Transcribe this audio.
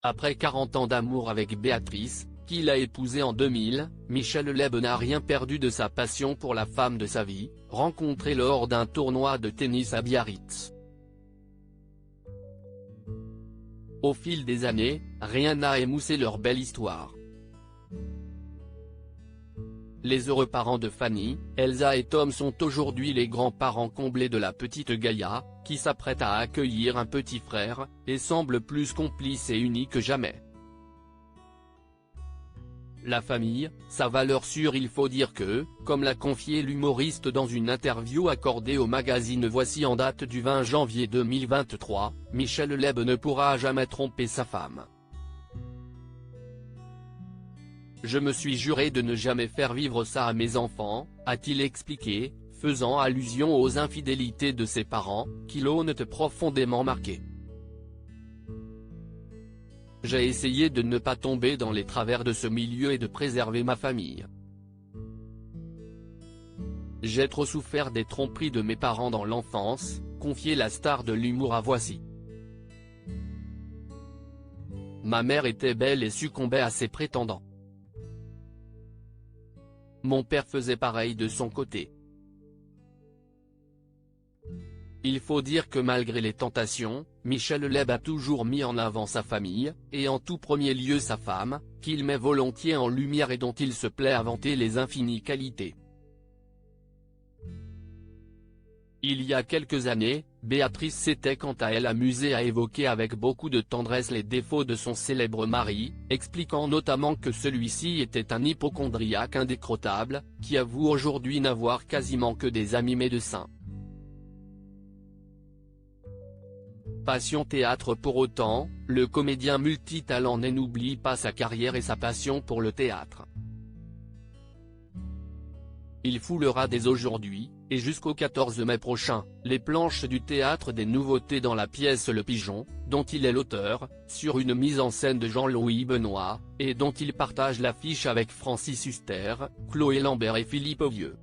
Après 40 ans d'amour avec Béatrice, qu'il a épousée en 2000, Michel Leb n'a rien perdu de sa passion pour la femme de sa vie, rencontrée lors d'un tournoi de tennis à Biarritz. Au fil des années, rien n'a émoussé leur belle histoire. Les heureux parents de Fanny, Elsa et Tom sont aujourd'hui les grands-parents comblés de la petite Gaïa, qui s'apprête à accueillir un petit frère, et semble plus complice et unie que jamais. La famille, sa valeur sûre. Il faut dire que, comme l'a confié l'humoriste dans une interview accordée au magazine Voici en date du 20 janvier 2023, Michel Leb ne pourra jamais tromper sa femme. Je me suis juré de ne jamais faire vivre ça à mes enfants, a-t-il expliqué, faisant allusion aux infidélités de ses parents, qui l'ont profondément marqué. J'ai essayé de ne pas tomber dans les travers de ce milieu et de préserver ma famille. J'ai trop souffert des tromperies de mes parents dans l'enfance, confiait la star de l'humour à Voici. Ma mère était belle et succombait à ses prétendants. Mon père faisait pareil de son côté. Il faut dire que malgré les tentations, Michel Leb a toujours mis en avant sa famille, et en tout premier lieu sa femme, qu'il met volontiers en lumière et dont il se plaît à vanter les infinies qualités. Il y a quelques années, Béatrice s'était quant à elle amusée à évoquer avec beaucoup de tendresse les défauts de son célèbre mari, expliquant notamment que celui-ci était un hypocondriaque indécrottable, qui avoue aujourd'hui n'avoir quasiment que des amis médecins. Passion théâtre. Pour autant, le comédien multitalent n'oublie pas sa carrière et sa passion pour le théâtre. Il foulera dès aujourd'hui, et jusqu'au 14 mai prochain, les planches du Théâtre des Nouveautés dans la pièce Le Pigeon, dont il est l'auteur, sur une mise en scène de Jean-Louis Benoît, et dont il partage l'affiche avec Francis Huster, Chloé Lambert et Philippe Auvieux.